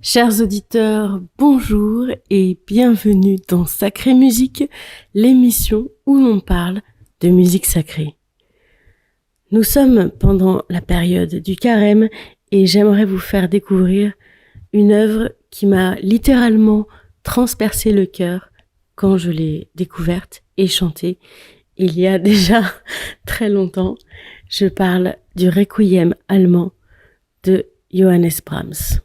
Chers auditeurs, bonjour et bienvenue dans Sacrée Musique, l'émission où l'on parle de musique sacrée. Nous sommes pendant la période du carême et j'aimerais vous faire découvrir une œuvre qui m'a littéralement transpercé le cœur quand je l'ai découverte et chantée il y a déjà très longtemps. Je parle du Requiem allemand de Johannes Brahms.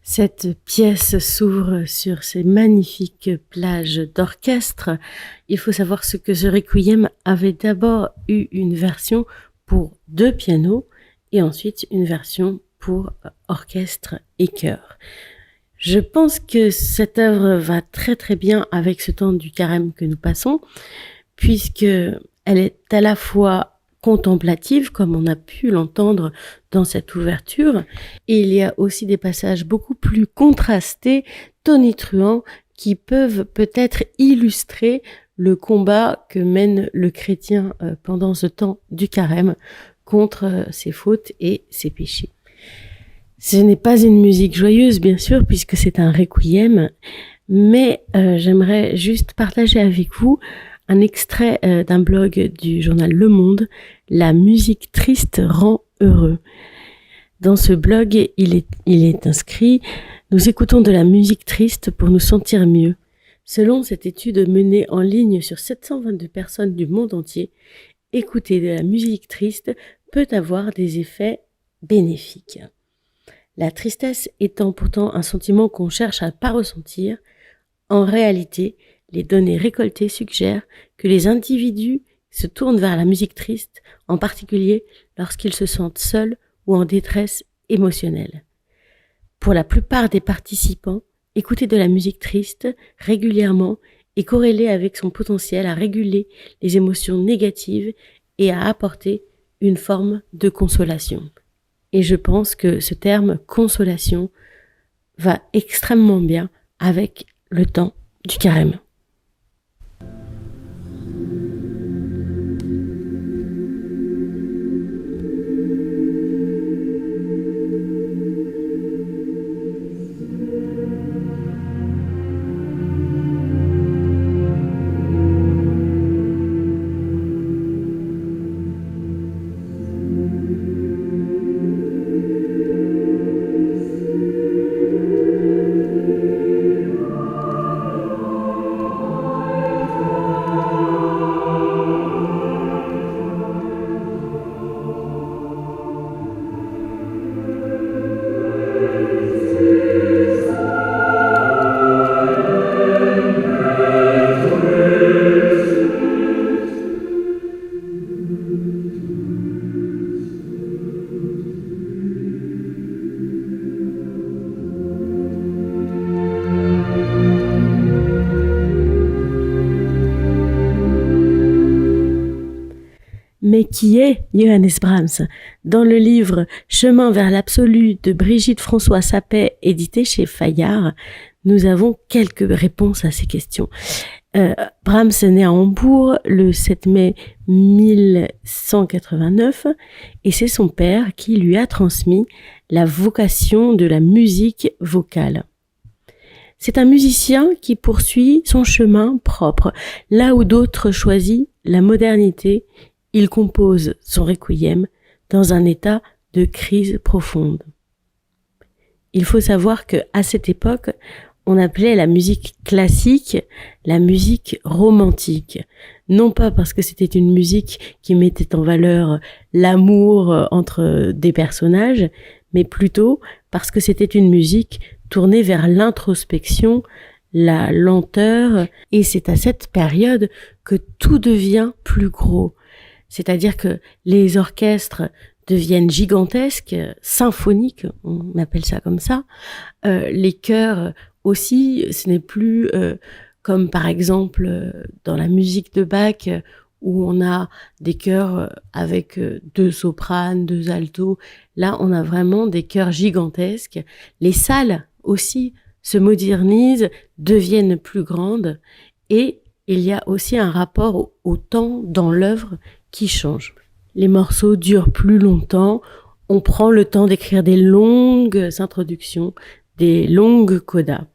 Cette pièce s'ouvre sur ces magnifiques plages d'orchestre. Il faut savoir que ce requiem avait d'abord eu une version pour 2 pianos et ensuite une version pour orchestre et chœur. Je pense que cette œuvre va très très bien avec ce temps du carême que nous passons, puisque elle est à la fois contemplative, comme on a pu l'entendre dans cette ouverture, et il y a aussi des passages beaucoup plus contrastés, tonitruants, qui peuvent peut-être illustrer le combat que mène le chrétien pendant ce temps du carême contre ses fautes et ses péchés. Ce n'est pas une musique joyeuse, bien sûr, puisque c'est un requiem, mais j'aimerais juste partager avec vous un extrait d'un blog du journal Le Monde, « La musique triste rend heureux ». Dans ce blog, il est inscrit « Nous écoutons de la musique triste pour nous sentir mieux. Selon cette étude menée en ligne sur 722 personnes du monde entier, écouter de la musique triste peut avoir des effets bénéfiques. La tristesse étant pourtant un sentiment qu'on cherche à ne pas ressentir, en réalité, les données récoltées suggèrent que les individus se tournent vers la musique triste, en particulier lorsqu'ils se sentent seuls ou en détresse émotionnelle. Pour la plupart des participants, écouter de la musique triste régulièrement est corrélé avec son potentiel à réguler les émotions négatives et à apporter une forme de consolation. Et je pense que ce terme « consolation » va extrêmement bien avec le temps du carême. Mais qui est Johannes Brahms? Dans le livre « Chemin vers l'absolu » de Brigitte François Sapet, édité chez Fayard, nous avons quelques réponses à ces questions. Brahms est né à Hambourg le 7 mai 1189 et c'est son père qui lui a transmis la vocation de la musique vocale. C'est un musicien qui poursuit son chemin propre. Là où d'autres choisissent la modernité, il compose son requiem dans un état de crise profonde. Il faut savoir qu'à cette époque, on appelait la musique classique la musique romantique. Non pas parce que c'était une musique qui mettait en valeur l'amour entre des personnages, mais plutôt parce que c'était une musique tournée vers l'introspection, la lenteur, et c'est à cette période que tout devient plus gros. C'est-à-dire que les orchestres deviennent gigantesques, symphoniques, on appelle ça comme ça. Les chœurs aussi, ce n'est plus comme par exemple dans la musique de Bach où on a des chœurs avec 2 sopranes, 2 altos. Là, on a vraiment des chœurs gigantesques. Les salles aussi se modernisent, deviennent plus grandes, et il y a aussi un rapport au temps dans l'œuvre qui change. Les morceaux durent plus longtemps, on prend le temps d'écrire des longues introductions, des longues codas.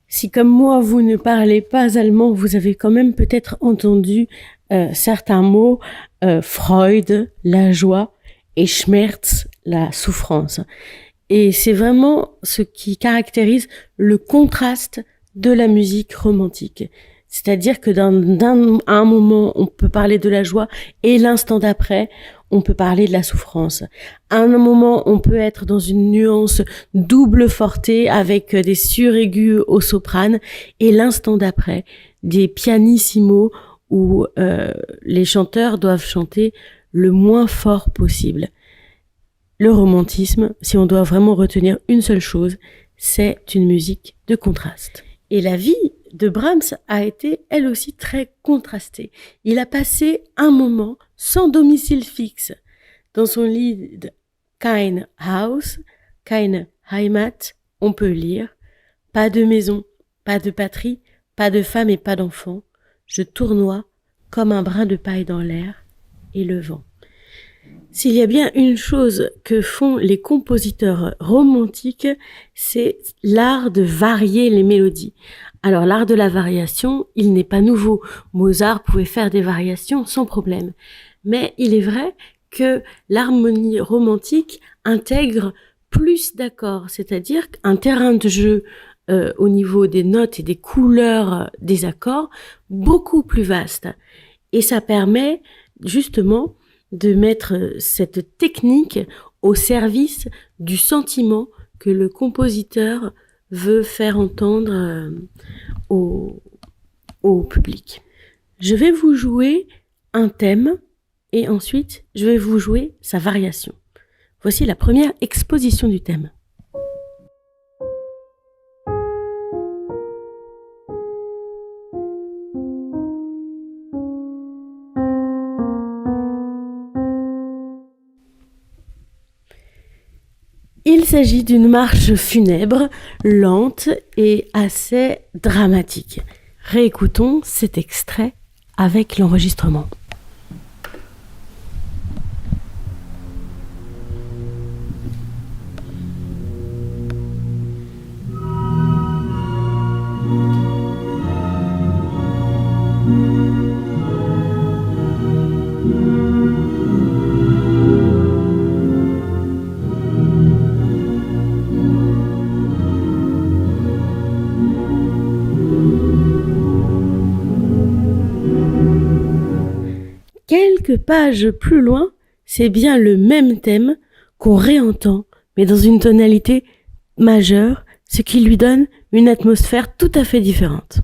Si comme moi vous ne parlez pas allemand, vous avez quand même peut-être entendu certains mots, Freude, la joie, et Schmerz, la souffrance. Et c'est vraiment ce qui caractérise le contraste de la musique romantique. C'est-à-dire que à un moment, on peut parler de la joie et l'instant d'après, on peut parler de la souffrance. À un moment, on peut être dans une nuance double forté avec des suraigus au soprane et l'instant d'après, des pianissimos où les chanteurs doivent chanter le moins fort possible. Le romantisme, si on doit vraiment retenir une seule chose, c'est une musique de contraste. Et la vie de Brahms a été, elle aussi, très contrastée. Il a passé un moment sans domicile fixe. Dans son lied Kein Haus, keine Heimat, on peut lire « Pas de maison, pas de patrie, pas de femme et pas d'enfant. Je tournoie comme un brin de paille dans l'air et le vent. » S'il y a bien une chose que font les compositeurs romantiques, c'est l'art de varier les mélodies. Alors l'art de la variation, il n'est pas nouveau. Mozart pouvait faire des variations sans problème. Mais il est vrai que l'harmonie romantique intègre plus d'accords, c'est-à-dire un terrain de jeu au niveau des notes et des couleurs des accords beaucoup plus vaste. Et ça permet justement de mettre cette technique au service du sentiment que le compositeur veut faire entendre au public. Je vais vous jouer un thème et ensuite je vais vous jouer sa variation. Voici la première exposition du thème. Il s'agit d'une marche funèbre, lente et assez dramatique. Réécoutons cet extrait avec l'enregistrement. Quelques pages plus loin, c'est bien le même thème qu'on réentend, mais dans une tonalité majeure, ce qui lui donne une atmosphère tout à fait différente.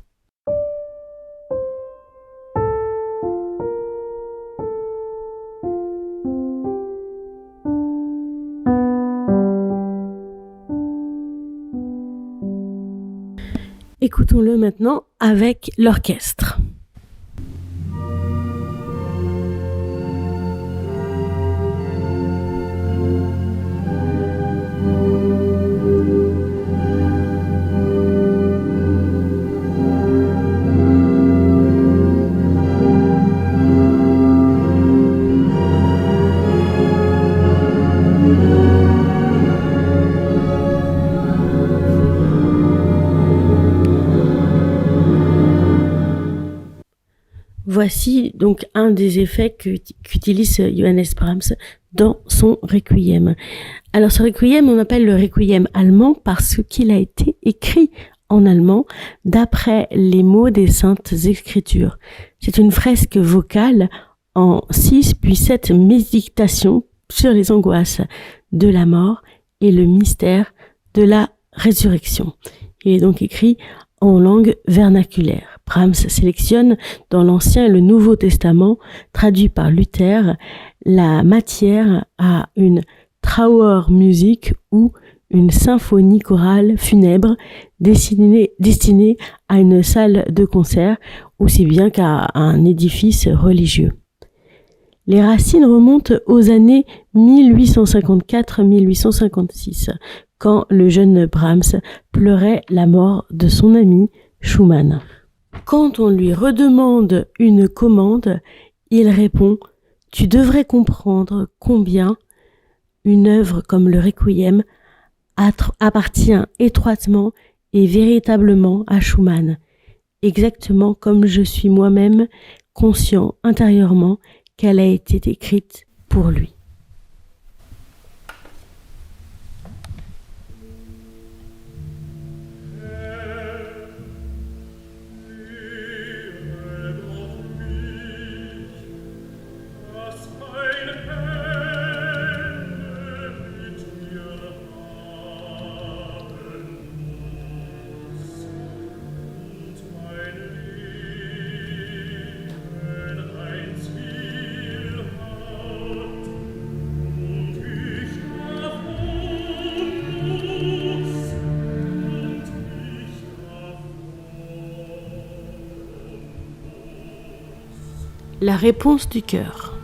Écoutons-le maintenant avec l'orchestre. Voici donc un des effets qu'utilise Johannes Brahms dans son requiem. Alors ce requiem, on appelle le requiem allemand parce qu'il a été écrit en allemand d'après les mots des Saintes Écritures. C'est une fresque vocale en 6 puis 7 méditations sur les angoisses de la mort et le mystère de la résurrection. Il est donc écrit en langue vernaculaire. Brahms sélectionne dans l'Ancien et le Nouveau Testament, traduit par Luther, la matière à une Trauermusik ou une symphonie chorale funèbre destinée à une salle de concert aussi bien qu'à un édifice religieux. Les racines remontent aux années 1854-1856, quand le jeune Brahms pleurait la mort de son ami Schumann. Quand on lui redemande une commande, il répond « Tu devrais comprendre combien une œuvre comme le Requiem appartient étroitement et véritablement à Schumann, exactement comme je suis moi-même conscient intérieurement qu'elle a été écrite pour lui. » La réponse du cœur.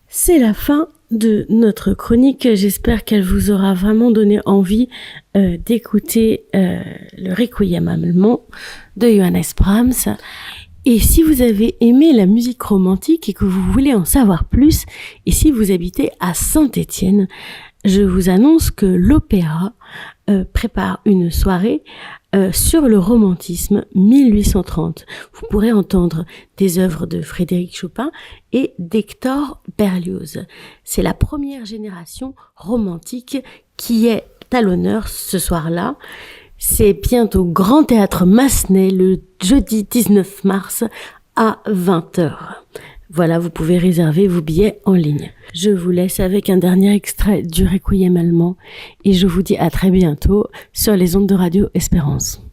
C'est la fin de notre chronique. J'espère qu'elle vous aura vraiment donné envie d'écouter le Requiem allemand de Johannes Brahms. Et si vous avez aimé la musique romantique et que vous voulez en savoir plus, et si vous habitez à Saint-Étienne, je vous annonce que l'Opéra prépare une soirée sur le romantisme 1830. Vous pourrez entendre des œuvres de Frédéric Chopin et d'Hector Berlioz. C'est la première génération romantique qui est à l'honneur ce soir-là. C'est bien au Grand Théâtre Massenet le jeudi 19 mars à 20h. Voilà, vous pouvez réserver vos billets en ligne. Je vous laisse avec un dernier extrait du Requiem allemand et je vous dis à très bientôt sur les ondes de Radio Espérance.